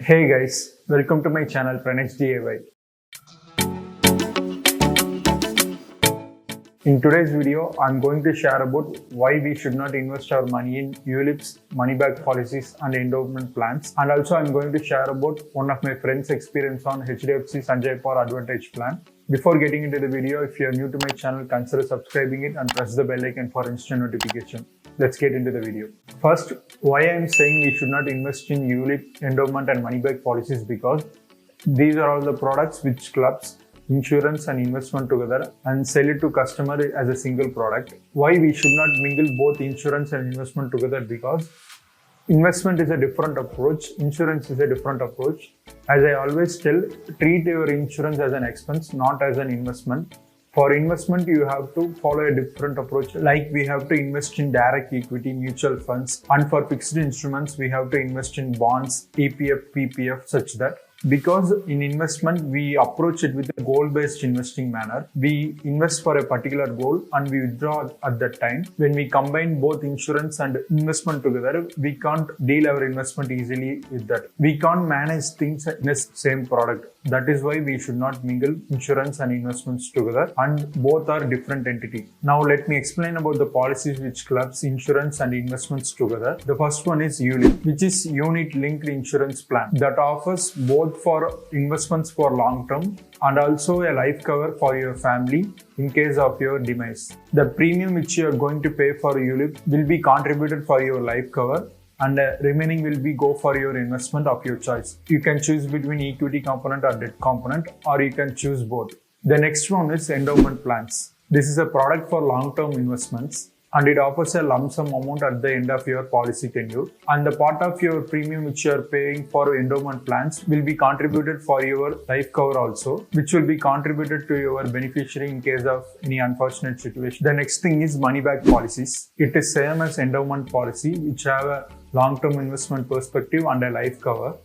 Hey guys, welcome to my channel Pranesh DIY. In today's video, I'm going to share about why we should not invest our money in ULIPs, money back policies and endowment plans. And also I'm going to share about one of my friends' experience on HDFC Sanjay Par Advantage plan. Before getting into the video, if you're new to my channel, consider subscribing it and press the bell icon for instant notification. Let's get into the video. First, why I'm saying we should not invest in ULIP, endowment and money back policies because these are all the products which clubs insurance and investment together and sell it to customer as a single product. Why we should not mingle both insurance and investment together? Because investment is a different approach, insurance is a different approach. As I always tell, treat your insurance as an expense, not as an investment. For investment, you have to follow a different approach. Like we have to invest in direct equity, mutual funds, and for fixed instruments, we have to invest in bonds, EPF, PPF, such that because in investment, we approach it with a goal-based investing manner. We invest for a particular goal and we withdraw at that time. When we combine both insurance and investment together, we can't deal our investment easily with that. We can't manage things in the same product. That is why we should not mingle insurance and investments together, and both are different entities. Now let me explain about the policies which clubs insurance and investments together. The first one is ULIP, which is unit linked insurance plan that offers both for investments for long term and also a life cover for your family in case of your demise. The premium which you are going to pay for ULIP will be contributed for your life cover, and remaining will be go for your investment of your choice. You can choose between equity component or debt component, or you can choose both. The next one is endowment plans. This is a product for long-term investments and it offers a lump sum amount at the end of your policy tenure, and the part of your premium which you are paying for endowment plans will be contributed for your life cover also, which will be contributed to your beneficiary in case of any unfortunate situation. The next thing is money back policies. It is same as endowment policy, which have a long-term investment perspective and a life cover,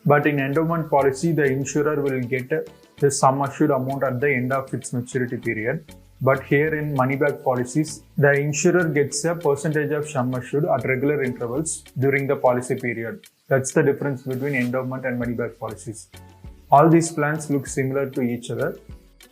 but in endowment policy the insurer will get the sum assured amount at the end of its maturity period. But here in money back policies, the insurer gets a percentage of sum assured at regular intervals during the policy period. That's the difference between endowment and money back policies. All these plans look similar to each other,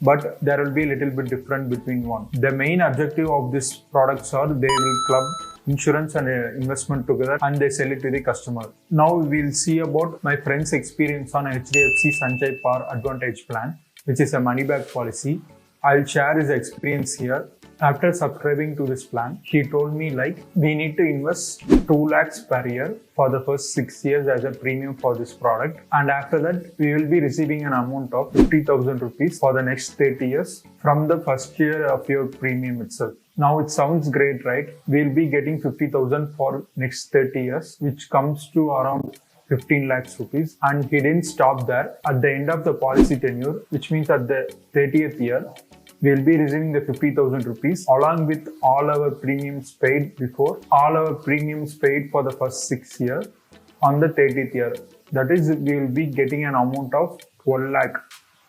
but there will be a little bit different between one. The main objective of these products are they will club insurance and investment together and they sell it to the customer. Now we'll see about my friend's experience on HDFC Sanjay Par Advantage plan, which is a money back policy. I'll share his experience here. After subscribing to this plan, he told me we need to invest 2 lakhs per year for the first 6 years as a premium for this product, and after that we will be receiving an amount of 50,000 rupees for the next 30 years from the first year of your premium itself. Now it sounds great, right? We'll be getting 50,000 for next 30 years, which comes to around 15 lakhs rupees, and he didn't stop there. At the end of the policy tenure, which means at the 30th year, we'll be receiving the 50,000 rupees along with all our premiums paid before, all our premiums paid for the first 6 years on the 30th year. That is, we will be getting an amount of 12 lakh,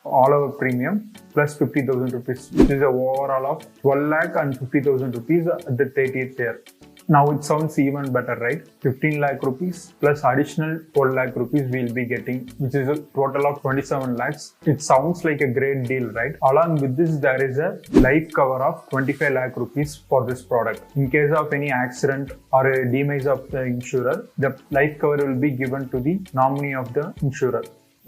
all our premium plus 50,000 rupees, which is a overall of 12 lakh and 50,000 rupees at the 30th year. Now it sounds even better, right? 15 lakh rupees plus additional 12 lakh rupees we'll be getting, which is a total of 27 lakhs. It sounds like a great deal, right? Along with this, there is a life cover of 25 lakh rupees for this product. In case of any accident or a demise of the insurer, the life cover will be given to the nominee of the insurer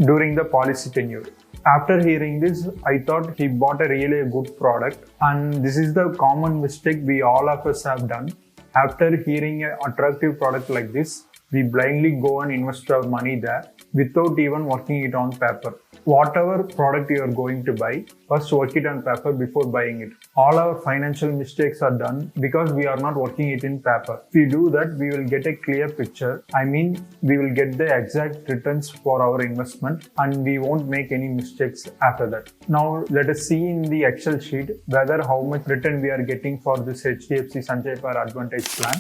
during the policy tenure. After hearing this, I thought he bought a really good product, and this is the common mistake we all of us have done. After hearing an attractive product like this, we blindly go and invest our money there without even working it on paper. Whatever product you are going to buy, first work it on paper before buying it. All our financial mistakes are done because we are not working it in paper. If we do that, we will get a clear picture. We will get the exact returns for our investment and we won't make any mistakes after that. Now let us see in the Excel sheet whether how much return we are getting for this HDFC Sanjay Par Advantage plan.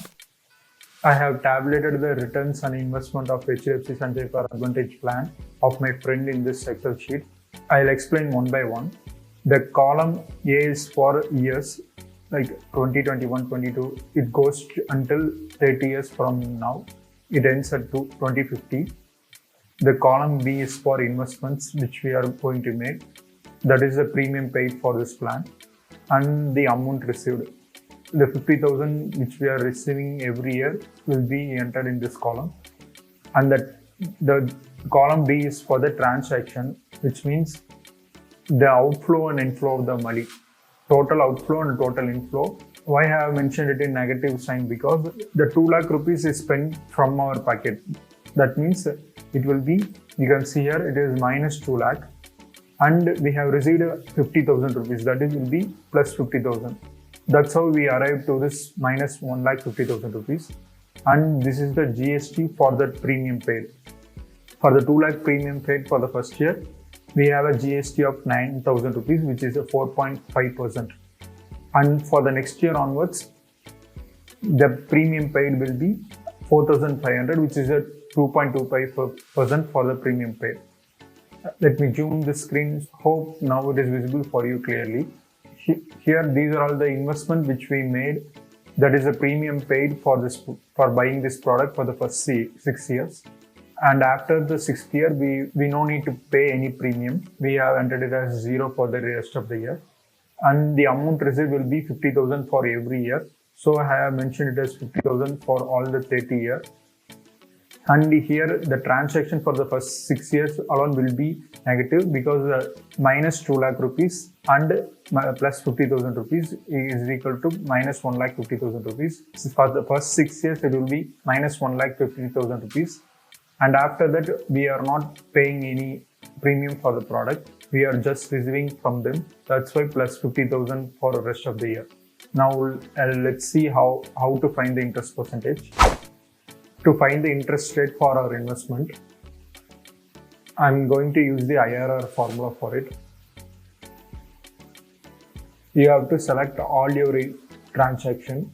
I have tabulated the returns and investment of HDFC Sanjay Par Advantage plan of my friend in this Excel sheet. I'll explain one by one. The column A is for years, like 2021, 22. It goes until 30 years from now. It ends at 2050. The column B is for investments which we are going to make. That is the premium paid for this plan and the amount received. The 50,000 which we are receiving every year will be entered in this column. And the column B is for the transaction, which means the outflow and inflow of the money. Total outflow and total inflow. Why I have mentioned it in negative sign? Because the 2 lakh rupees is spent from our pocket. That means it will be, you can see here, it is minus 2 lakh. And we have received 50,000 rupees. That is will be plus 50,000. That's how we arrived to this minus 1,50,000 rupees. And this is the GST for the premium paid. For the 2 lakh premium paid for the first year, we have a GST of 9,000 rupees, which is a 4.5%. And for the next year onwards, the premium paid will be 4,500, which is a 2.25% for the premium paid. Let me zoom the screen. Hope now it is visible for you clearly. Here, these are all the investment which we made. That is a premium paid for buying this product for the first 6 years. And after the 6th year, we no need to pay any premium. We have entered it as 0 for the rest of the year. And the amount received will be 50,000 for every year. So I have mentioned it as 50,000 for all the 30 years. And here the transaction for the first 6 years alone will be negative because minus 2 lakh rupees and plus 50,000 rupees is equal to minus 1,50,000 rupees. For the first 6 years, it will be minus 1,50,000 rupees. And after that, we are not paying any premium for the product. We are just receiving from them. That's why plus 50,000 for the rest of the year. Now let's see how to find the interest percentage. To find the interest rate for our investment, I'm going to use the IRR formula for it. You have to select all your transaction.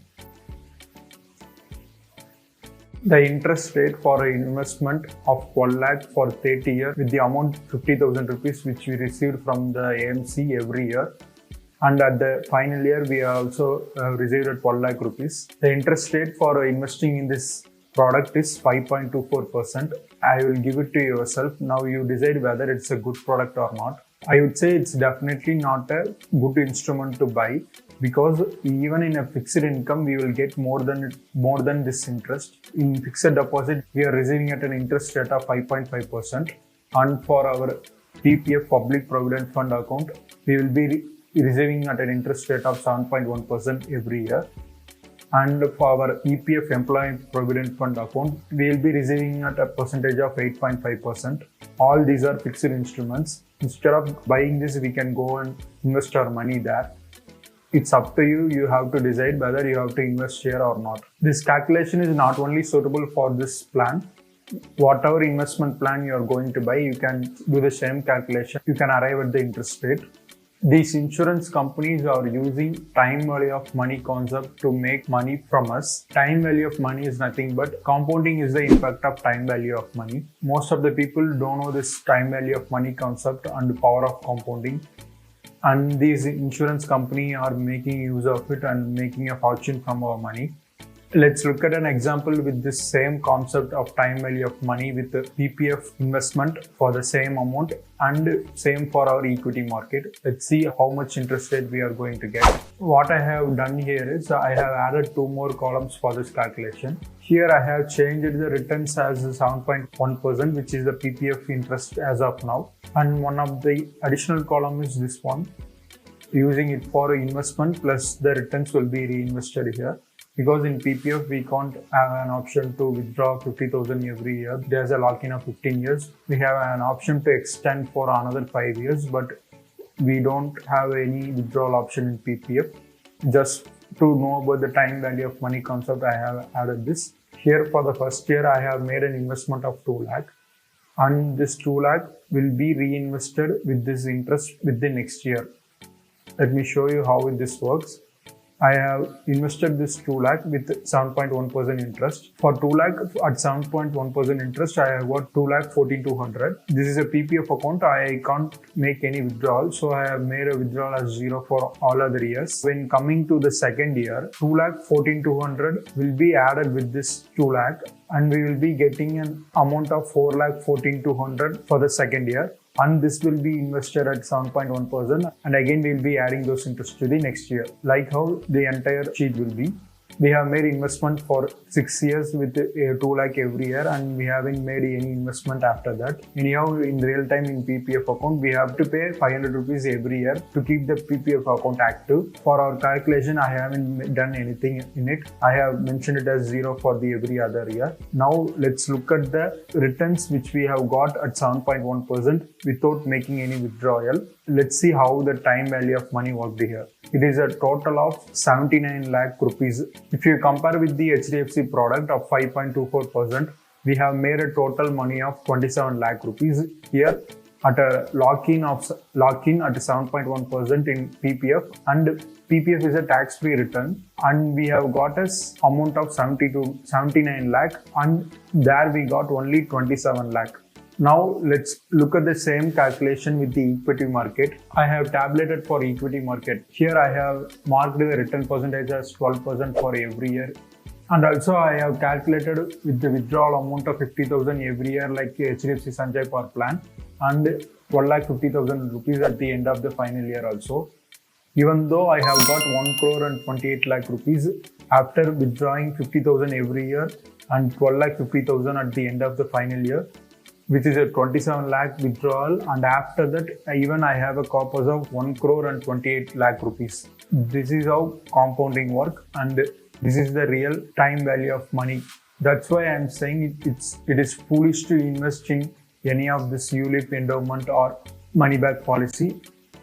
The interest rate for an investment of 1 lakh for 30 years with the amount 50,000 rupees which we received from the AMC every year. And at the final year, we also received at 1 lakh rupees. The interest rate for investing in this product is 5.24%. I will give it to yourself. Now you decide whether it's a good product or not. I would say it's definitely not a good instrument to buy because even in a fixed income, we will get more than this interest. In fixed deposit, we are receiving at an interest rate of 5.5%. And for our PPF Public Provident Fund account, we will be receiving at an interest rate of 7.1% every year. And for our EPF Employee Provident Fund account, we will be receiving at a percentage of 8.5%. All these are fixed instruments. Instead of buying this, we can go and invest our money there. It's up to you. You have to decide whether you have to invest here or not. This calculation is not only suitable for this plan. Whatever investment plan you are going to buy, you can do the same calculation. You can arrive at the interest rate. These insurance companies are using time value of money concept to make money from us. Time value of money is nothing but compounding is the impact of time value of money. Most of the people don't know this time value of money concept and the power of compounding. And these insurance companies are making use of it and making a fortune from our money. Let's look at an example with this same concept of time value of money with the PPF investment for the same amount and same for our equity market. Let's see how much interest rate we are going to get. What I have done here is I have added 2 more columns for this calculation. Here I have changed the returns as 7.1%, which is the PPF interest as of now. And one of the additional column is this one. Using it for investment plus the returns will be reinvested here. Because in PPF, we can't have an option to withdraw 50,000 every year. There's a lock-in of 15 years. We have an option to extend for another 5 years, but we don't have any withdrawal option in PPF. Just to know about the time value of money concept, I have added this. Here for the first year, I have made an investment of 2 lakh. And this 2 lakh will be reinvested with this interest with the next year. Let me show you how this works. I have invested this 2 lakh with 7.1% interest. For 2 lakh at 7.1% interest, I have got 2 lakh 14,200. This is a PPF account. I can't make any withdrawal. So I have made a withdrawal as 0 for all other years. When coming to the second year, 2 lakh 14,200 will be added with this 2 lakh and we will be getting an amount of 4,14,200 for the second year. And this will be invested at 7.1%, and again we will be adding those interest to the next year, like how the entire sheet will be. We have made investment for 6 years with 2 lakh every year, and we haven't made any investment after that. Anyhow, in real time in PPF account, we have to pay 500 rupees every year to keep the PPF account active. For our calculation, I haven't done anything in it. I have mentioned it as 0 for the every other year. Now let's look at the returns which we have got at 7.1% without making any withdrawal. Let's see how the time value of money worked here. It is a total of 79 lakh rupees. If you compare with the HDFC product of 5.24%, we have made a total money of 27 lakh rupees here at a lock-in at 7.1% in PPF, and PPF is a tax-free return, and we have got a amount of 79 lakh, and there we got only 27 lakh. Now let's look at the same calculation with the equity market. I have tabulated for equity market. Here I have marked the return percentage as 12% for every year. And also I have calculated with the withdrawal amount of 50,000 every year like HDFC Sanchay Power Plan, and 12,50,000 rupees at the end of the final year also. Even though I have got 1 crore and 28 lakh rupees after withdrawing 50,000 every year and 12,50,000 at the end of the final year, which is a 27 lakh withdrawal, and after that even I have a corpus of 1 crore and 28 lakh rupees. This is how compounding work, and this is the real time value of money. That's why I am saying it is foolish to invest in any of this ULIP endowment or money back policy.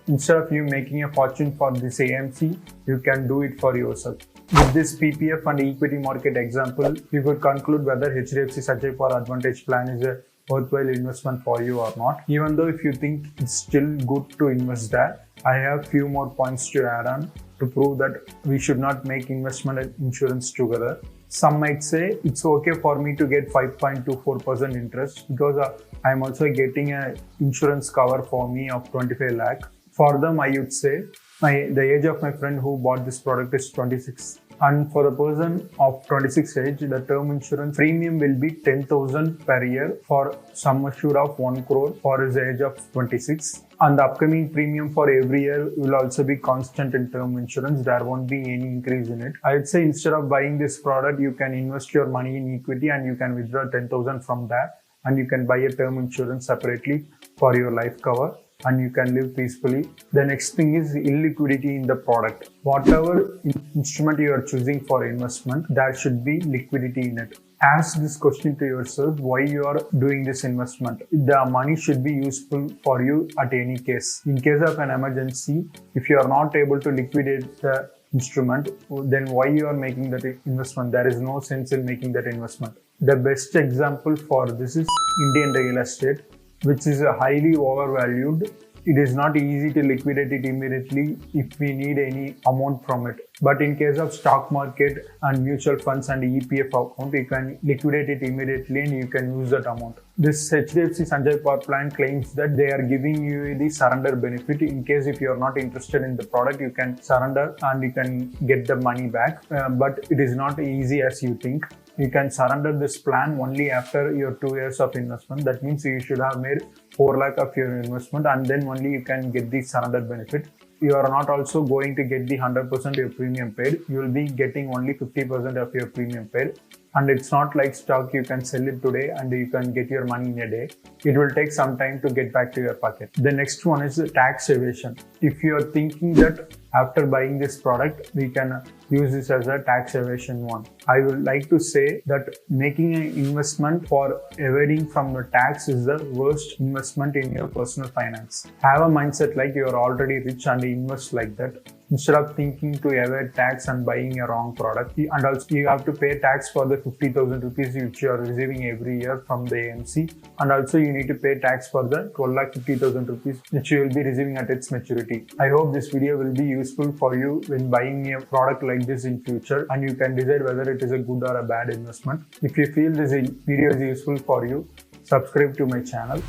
Instead of you making a fortune for this AMC, you can do it for yourself. With this PPF and equity market example, you could conclude whether HDFC Sanchay Power Advantage Plan is a worthwhile investment for you or not. Even though if you think it's still good to invest there, I have few more points to add on to prove that we should not make investment and insurance together. Some might say it's okay for me to get 5.24% interest because I am also getting an insurance cover for me of 25 lakh. For them, I would say the age of my friend who bought this product is 26. And for the person of 26 age, the term insurance premium will be 10,000 per year for sum assured of 1 crore for his age of 26. And the upcoming premium for every year will also be constant in term insurance. There won't be any increase in it. I would say instead of buying this product, you can invest your money in equity and you can withdraw 10,000 from that, and you can buy a term insurance separately for your life cover, and you can live peacefully. The next thing is illiquidity in the product. Whatever instrument you are choosing for investment, there should be liquidity in it. Ask this question to yourself, why you are doing this investment. The money should be useful for you at any case. In case of an emergency, if you are not able to liquidate the instrument, then why you are making that investment? There is no sense in making that investment. The best example for this is Indian real estate, which is highly overvalued. It is not easy to liquidate it immediately if we need any amount from it. But in case of stock market and mutual funds and EPF account, you can liquidate it immediately and you can use that amount. This HDFC Sanchay Power Plan claims that they are giving you the surrender benefit. In case if you are not interested in the product, you can surrender and you can get the money back. But it is not easy as you think. You can surrender this plan only after your 2 years of investment. That means you should have made 4 lakh of your investment, and then only you can get the surrender benefit. You are not also going to get the 100% of your premium paid. You will be getting only 50% of your premium paid. And it's not like stock, you can sell it today and you can get your money in a day. It will take some time to get back to your pocket. The next one is tax evasion. If you are thinking that after buying this product, we can use this as a tax evasion one, I would like to say that making an investment for evading from the tax is the worst investment in your personal finance. Have a mindset like you are already rich and invest like that, instead of thinking to evade tax and buying a wrong product. And also you have to pay tax for the 50,000 rupees which you are receiving every year from the AMC, and also you need to pay tax for the 12,50,000 rupees which you will be receiving at its maturity. I hope this video will be useful for you when buying a product like this in future, and you can decide whether it is a good or a bad investment. If you feel this video is useful for you, subscribe to my channel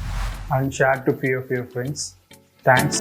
and share to few of your friends. Thanks.